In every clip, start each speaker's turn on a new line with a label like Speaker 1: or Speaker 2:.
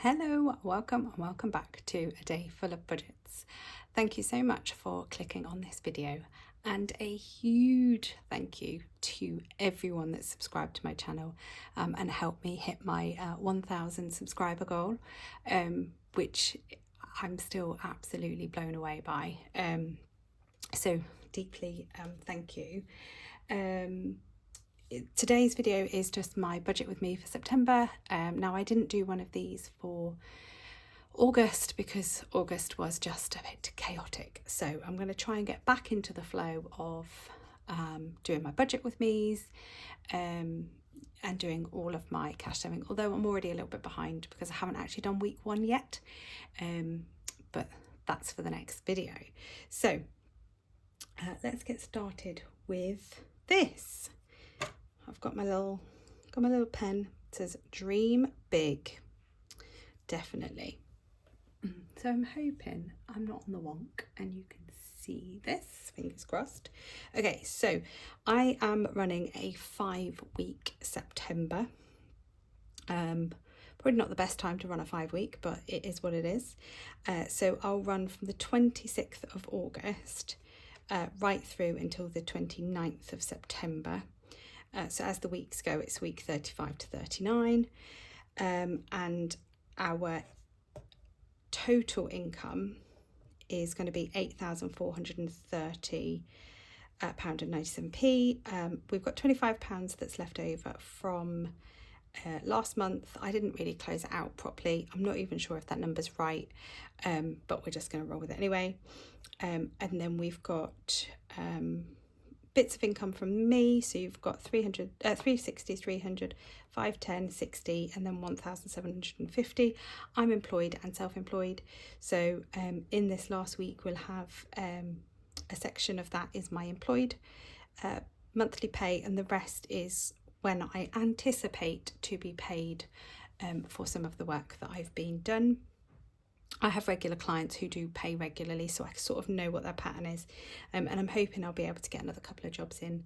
Speaker 1: Hello, welcome and welcome back to A Day Full of Budgets. Thank you so much for clicking on this video, and a huge thank you to everyone that's subscribed to my channel and helped me hit my 1,000 subscriber goal, which I'm still absolutely blown away by. So deeply thank you. Today's video is just my budget with me for September. Now I didn't do one of these for August because August was just a bit chaotic, so I'm going to try and get back into the flow of doing my budget with me's and doing all of my cash saving, although I'm already a little bit behind because I haven't actually done week 1 yet, but that's for the next video. So let's get started with this. I've got my little pen. It says dream big, definitely. So I'm hoping I'm not on the wonk and you can see this, fingers crossed. Okay, so I am running a 5-week September. Probably not the best time to run a 5-week, but it is what it is. So I'll run from the 26th of August right through until the 29th of September. So as the weeks go, it's week 35 to 39, and our total income is going to be £8,430.97. We've got £25 that's left over from last month. I didn't really close it out properly. I'm not even sure if that number's right, but we're just going to roll with it anyway. And then we've got bits of income from me, so you've got 360, 300, 510, 60, and then 1,750. I'm employed and self-employed, so in this last week we'll have a section of that is my employed monthly pay, and the rest is when I anticipate to be paid for some of the work that I've been done. I have regular clients who do pay regularly, so I sort of know what their pattern is, and I'm hoping I'll be able to get another couple of jobs in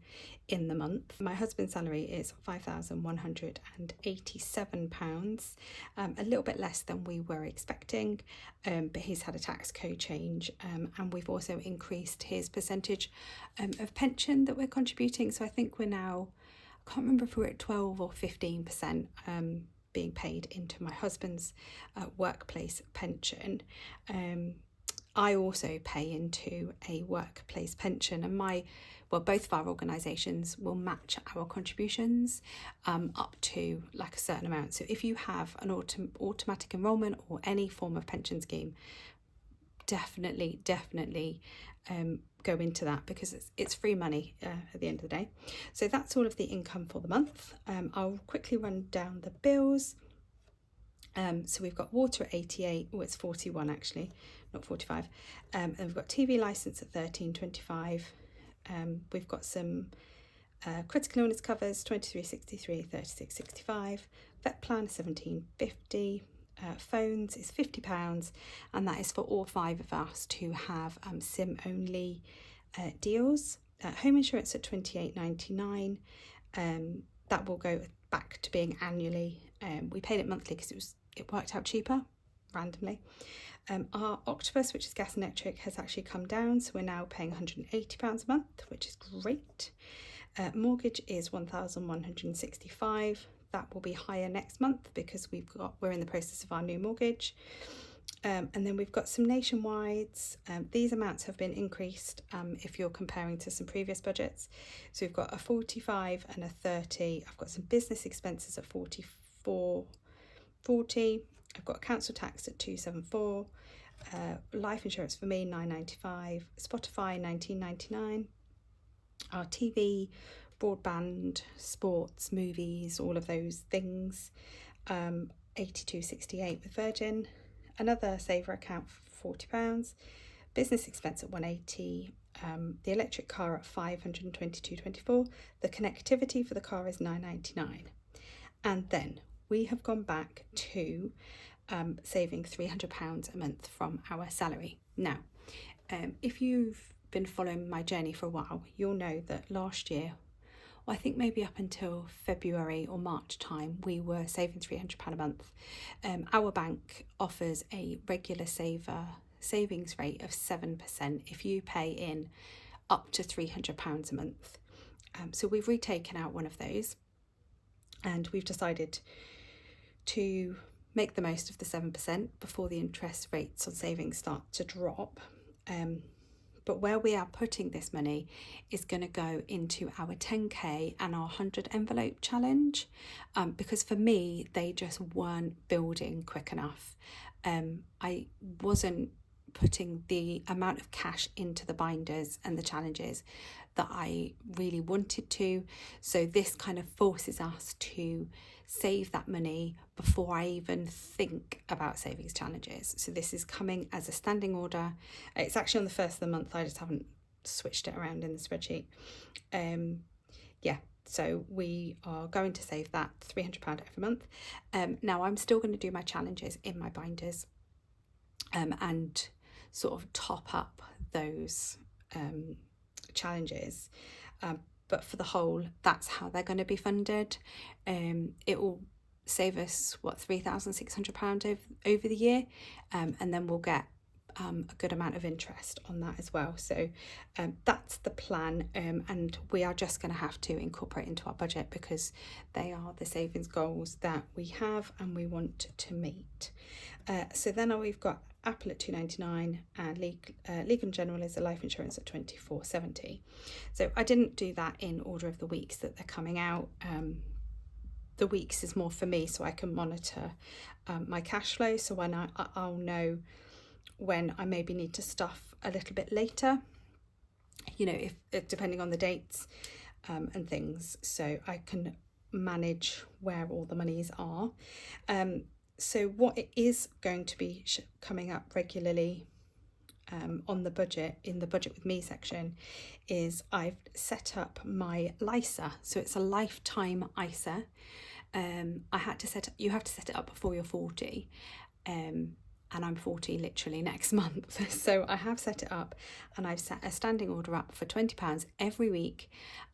Speaker 1: the month. My husband's salary is £5,187, a little bit less than we were expecting, but he's had a tax code change, and we've also increased his percentage of pension that we're contributing. So I think we're now, I can't remember if we're at 12 or 15%. Being paid into my husband's workplace pension. I also pay into a workplace pension, and both of our organisations will match our contributions up to like a certain amount. So if you have an automatic enrolment or any form of pension scheme, definitely go into that, because it's free money at the end of the day. So that's all of the income for the month. I'll quickly run down the bills. So we've got water at 88, it's 41 actually, not 45. And we've got TV licence at 13.25. We've got some critical illness covers, 23.63, 36.65. Vet plan 17.50. Phones is £50, and that is for all 5 of us to have SIM only deals. Home insurance at £28.99. That will go back to being annually. We paid it monthly because it worked out cheaper randomly. Our Octopus, which is gas and electric, has actually come down, so we're now paying £180 a month, which is great. Mortgage is £1,165. That will be higher next month because we're in the process of our new mortgage. And then we've got some nationwides. These amounts have been increased if you're comparing to some previous budgets. So we've got a 45 and a 30. I've got some business expenses at 44.40. I've got council tax at 274. Life insurance for me 9.95. Spotify 19.99. Our TV, broadband, sports, movies, all of those things, 82.68 with Virgin. Another saver account for £40. Business expense at 180. The electric car at 522.24. The connectivity for the car is 9.99. And then we have gone back to saving £300 a month from our salary. Now, if you've been following my journey for a while, you'll know that last year I think maybe up until February or March time, we were saving £300 a month. Our bank offers a regular savings rate of 7% if you pay in up to £300 a month. So we've retaken out one of those, and we've decided to make the most of the 7% before the interest rates on savings start to drop. But where we are putting this money is going to go into our 10k and our 100 envelope challenge, because for me, they just weren't building quick enough. I wasn't putting the amount of cash into the binders and the challenges that I really wanted to. So this kind of forces us to save that money before I even think about savings challenges. So this is coming as a standing order. It's actually on the first of the month. I just haven't switched it around in the spreadsheet. So we are going to save that £300 every month. Now I'm still going to do my challenges in my binders, and sort of top up those challenges. But for the whole, that's how they're going to be funded. It will save us, £3,600 over the year, and then we'll get a good amount of interest on that as well. So that's the plan, and we are just going to have to incorporate into our budget because they are the savings goals that we have and we want to meet. So then we've got Apple at £2.99 and Legal & General is a life insurance at £24.70. So I didn't do that in order of the weeks that they're coming out. The weeks is more for me so I can monitor my cash flow, so when I'll know when I maybe need to stuff a little bit later, if depending on the dates and things, so I can manage where all the monies are. So what it is going to be coming up regularly on the budget, in the budget with me section, is I've set up my LISA. So it's a lifetime ISA. You have to set it up before you're 40. And I'm 40 literally next month. So I have set it up, and I've set a standing order up for £20 every week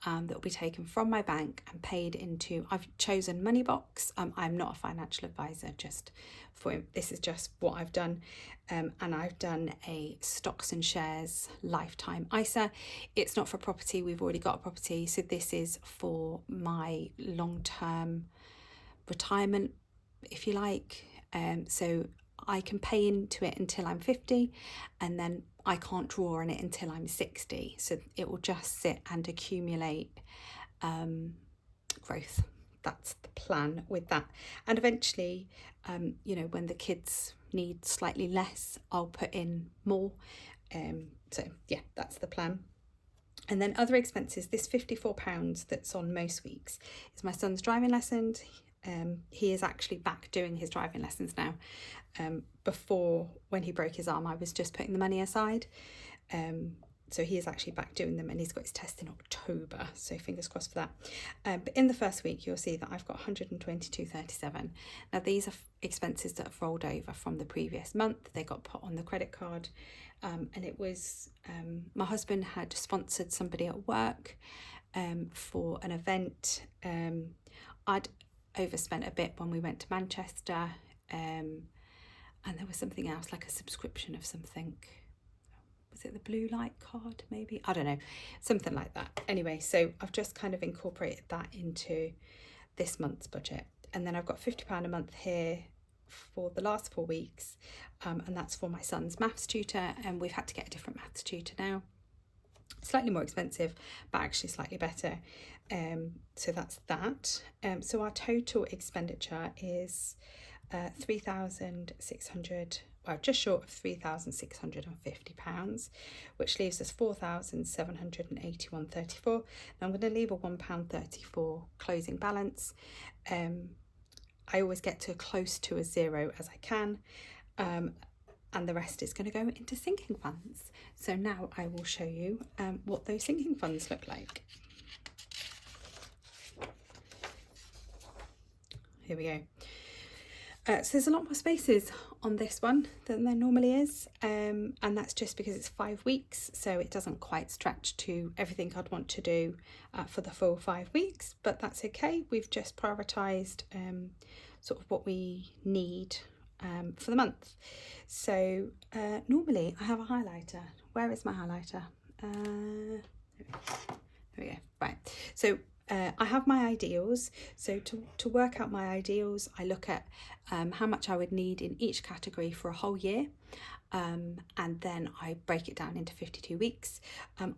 Speaker 1: that will be taken from my bank and paid into, I've chosen Moneybox. I'm not a financial advisor, this is just what I've done. And I've done a stocks and shares lifetime ISA. It's not for property, we've already got a property. So this is for my long-term retirement, if you like. So I can pay into it until I'm 50, and then I can't draw on it until I'm 60. So it will just sit and accumulate growth. That's the plan with that. And eventually, when the kids need slightly less, I'll put in more. That's the plan. And then other expenses, this £54 that's on most weeks is my son's driving lessons. He is actually back doing his driving lessons now. Before, when he broke his arm, I was just putting the money aside. So he is actually back doing them, and he's got his test in October. So fingers crossed for that. But in the first week, you'll see that I've got £122.37. Now these are expenses that have rolled over from the previous month. They got put on the credit card, and it was my husband had sponsored somebody at work for an event. I'd overspent a bit when we went to Manchester, and there was something else, like a subscription of something. Was it the blue light card maybe? I don't know, something like that. Anyway, so I've just kind of incorporated that into this month's budget. And then I've got £50 a month here for the last 4 weeks, and that's for my son's maths tutor, and we've had to get a different maths tutor now. Slightly more expensive, but actually slightly better. So that's that. So our total expenditure is £3,600, just short of £3,650, which leaves us £4,781.34. Now I'm going to leave a £1.34 closing balance. I always get to close to a zero as I can, and the rest is going to go into sinking funds. So now I will show you what those sinking funds look like. Here we go. So there's a lot more spaces on this one than there normally is, and that's just because it's 5 weeks, so it doesn't quite stretch to everything I'd want to do for the full 5 weeks, but that's okay. We've just prioritised sort of what we need for the month. So normally I have a highlighter. Where is my highlighter? There we go. Right. So I have my ideals. So to work out my ideals, I look at how much I would need in each category for a whole year. And then I break it down into 52 weeks.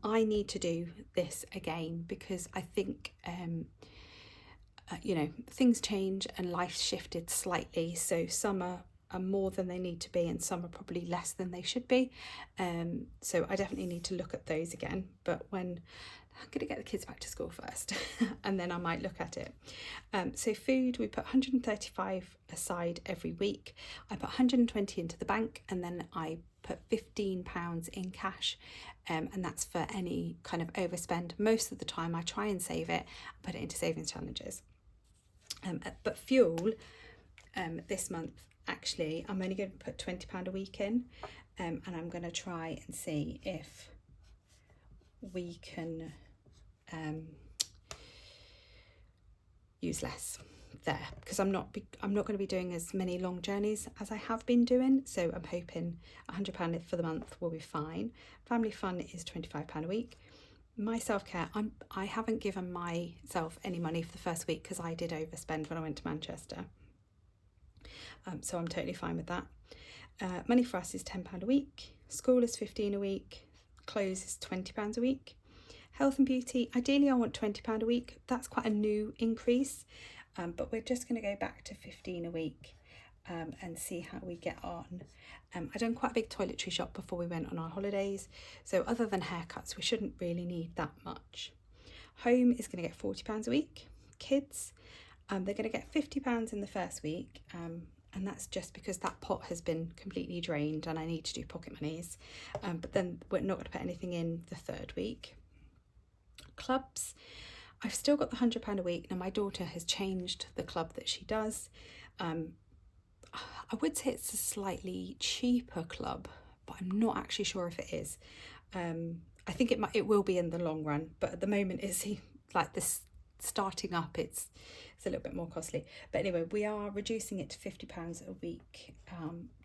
Speaker 1: I need to do this again because I think, you know, things change and life's shifted slightly. So some are more than they need to be and some are probably less than they should be. So I definitely need to look at those again. But when I'm going to get the kids back to school first and then I might look at it. So food, we put 135 aside every week. I put 120 into the bank and then I put £15 in cash, and that's for any kind of overspend. Most of the time I try and save it, put it into savings challenges. But fuel, this month actually I'm only going to put £20 a week in, and I'm going to try and see if we can use less there, because I'm not going to be doing as many long journeys as I have been doing, so I'm hoping £100 for the month will be fine. Family fun is £25 a week. My self-care, I haven't given myself any money for the first week because I did overspend when I went to Manchester, so I'm totally fine with that. Money for us is £10 a week. School is £15 a week. Clothes is £20 a week. Health and beauty, ideally I want £20 a week. That's quite a new increase, but we're just going to go back to £15 a week and see how we get on. I done quite a big toiletry shop before we went on our holidays, so other than haircuts we shouldn't really need that much. Home is going to get £40 a week. Kids, they're going to get £50 in the first week, and that's just because that pot has been completely drained and I need to do pocket monies, but then we're not going to put anything in the third week. Clubs, I've still got the £100 a week. Now my daughter has changed the club that she does. I would say it's a slightly cheaper club, but I'm not actually sure if it is. I think it will be in the long run, but at the moment it's like this starting up, it's a little bit more costly. But anyway, we are reducing it to £50 a week,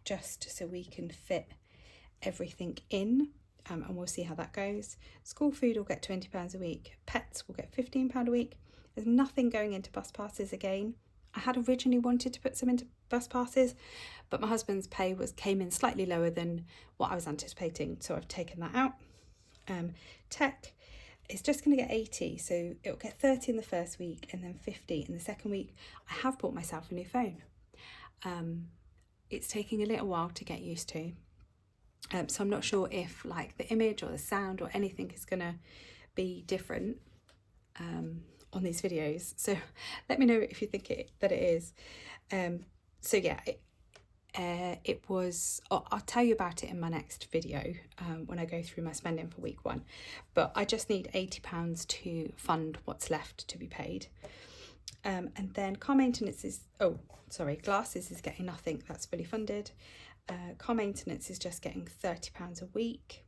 Speaker 1: just so we can fit everything in. And we'll see how that goes. School food will get £20 a week. Pets will get £15 a week. There's nothing going into bus passes again. I had originally wanted to put some into bus passes, but my husband's pay came in slightly lower than what I was anticipating, so I've taken that out. Tech is just going to get 80, so it'll get 30 in the first week and then 50 in the second week. I have bought myself a new phone. It's taking a little while to get used to. So I'm not sure if like the image or the sound or anything is going to be different on these videos. So let me know if you think that it is. So yeah, it was, I'll tell you about it in my next video when I go through my spending for week 1. But I just need £80 to fund what's left to be paid. And then car maintenance is, glasses is getting nothing, that's fully funded. Car maintenance is just getting £30 a week.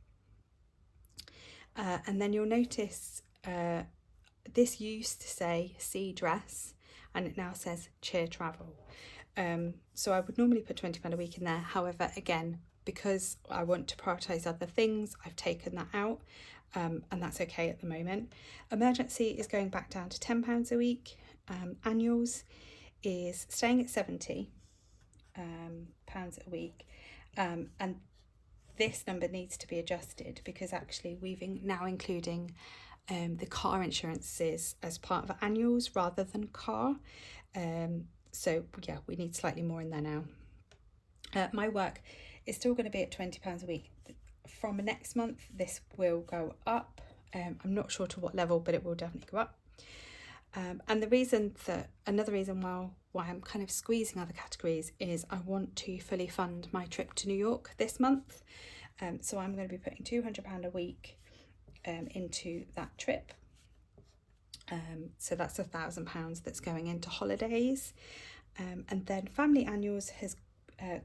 Speaker 1: And then you'll notice this used to say see dress and it now says cheer travel. So I would normally put £20 a week in there. However, again, because I want to prioritise other things, I've taken that out, and that's okay at the moment. Emergency is going back down to £10 a week. Annuals is staying at £70 a week, and this number needs to be adjusted because actually we've now including the car insurances as part of annuals rather than car. So yeah, we need slightly more in there now. My work is still going to be at £20 a week. From next month this will go up. I'm not sure to what level, but it will definitely go up. And another reason why I'm kind of squeezing other categories is I want to fully fund my trip to New York this month. So I'm going to be putting £200 a week into that trip. So that's £1,000 that's going into holidays. And then family annuals has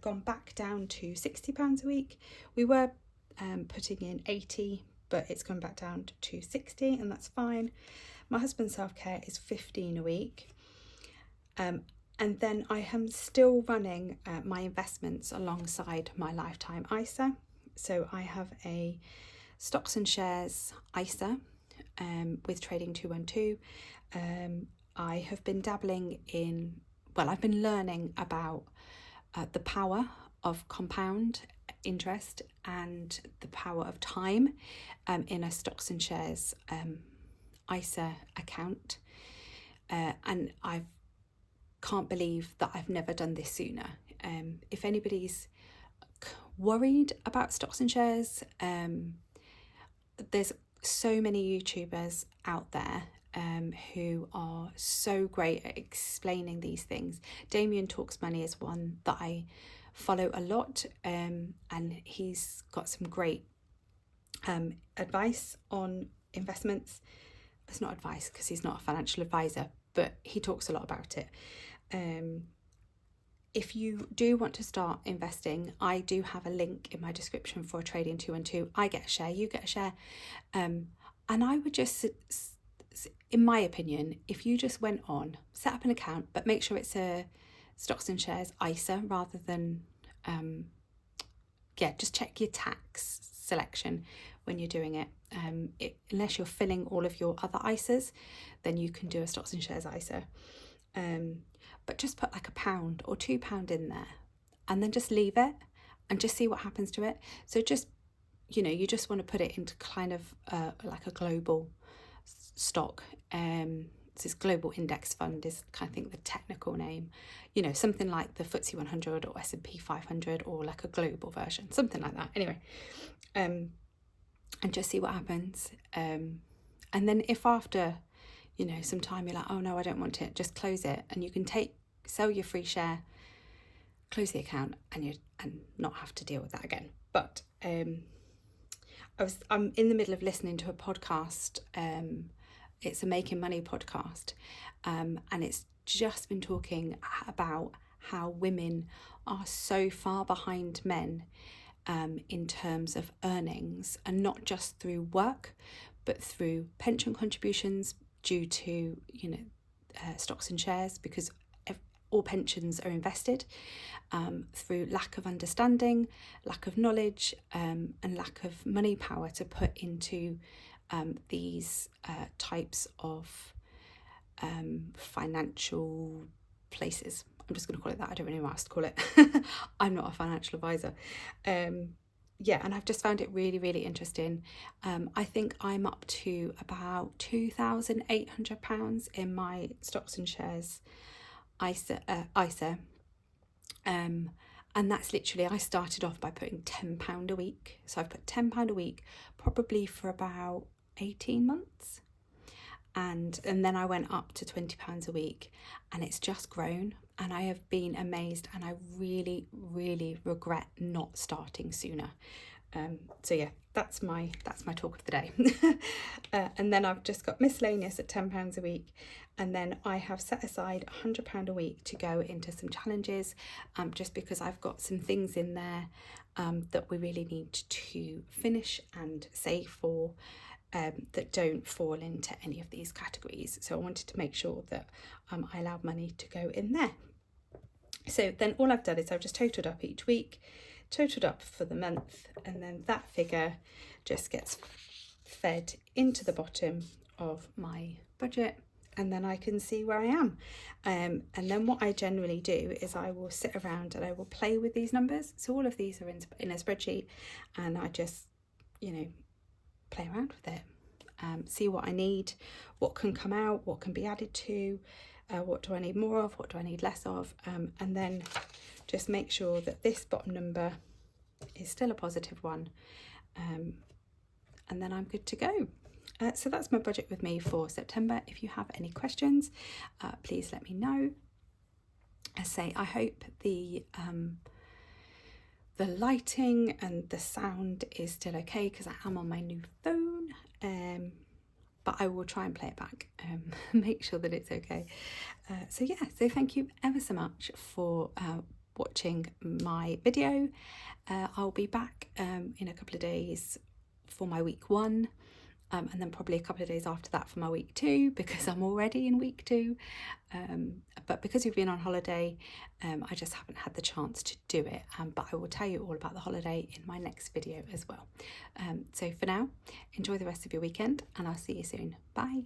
Speaker 1: gone back down to £60 a week. We were putting in 80, but it's gone back down to 60, and that's fine. My husband's self-care is 15 a week. And then I am still running my investments alongside my lifetime ISA. So I have a stocks and shares ISA with Trading 212. I have been dabbling in, I've been learning about the power of compound interest and the power of time in a stocks and shares ISA account. And I can't believe that I've never done this sooner. If anybody's worried about stocks and shares, there's so many YouTubers out there who are so great at explaining these things. Damien Talks Money is one that I follow a lot, and he's got some great advice on investments. It's not advice because he's not a financial advisor, but he talks a lot about it. If you do want to start investing, I do have a link in my description for Trading 212. I get a share, you get a share. And I would just, in my opinion, if you just went on, set up an account, but make sure it's a stocks and shares ISA rather than, just check your tax selection when you're doing it. Unless you're filling all of your other ISAs, then you can do a stocks and shares ISA. But just put like £1 or £2 in there and then just leave it and just see what happens to it. So just, you just want to put it into kind of like a global stock. This global index fund is kind of, I think, the technical name, something like the FTSE 100 or S&P 500 or like a global version, something like that. Anyway, and just see what happens. And then if after some time you're like, oh no, I don't want it, just close it, and you can sell your free share, close the account, and not have to deal with that again. But I'm in the middle of listening to a podcast. It's a Making Money podcast, and it's just been talking about how women are so far behind men in terms of earnings, and not just through work, but through pension contributions due to stocks and shares, because all pensions are invested, through lack of understanding, lack of knowledge, and lack of money power to put into these types of financial places. I'm just going to call it that. I don't really know what else to call it. I'm not a financial advisor. And I've just found it really, really interesting. I think I'm up to about £2,800 in my stocks and shares ISA. And that's literally, I started off by putting £10 a week. So I've put £10 a week, probably for about 18 months. And then I went up to £20 a week, and it's just grown, and I have been amazed, and I really, really regret not starting sooner. That's my talk of the day. And then I've just got miscellaneous at £10 a week, and then I have set aside £100 a week to go into some challenges, just because I've got some things in there that we really need to finish and save for. That don't fall into any of these categories. So I wanted to make sure that I allowed money to go in there. So then all I've done is I've just totaled up each week, totaled up for the month, and then that figure just gets fed into the bottom of my budget, and then I can see where I am. And then what I generally do is I will sit around and I will play with these numbers. So all of these are in a spreadsheet, and I just, play around with it, see what I need, what can come out, what can be added to, what do I need more of, what do I need less of, and then just make sure that this bottom number is still a positive one, and then I'm good to go. So that's my budget with me for September. If you have any questions, please let me know. I hope the lighting and the sound is still okay, because I am on my new phone. but I will try and play it back, make sure that it's okay. So yeah, so thank you ever so much for watching my video. I'll be back in a couple of days for my week 1, and then probably a couple of days after that for my week 2, because I'm already in week 2. But because we've been on holiday, I just haven't had the chance to do it. But I will tell you all about the holiday in my next video as well. So for now, enjoy the rest of your weekend, and I'll see you soon. Bye.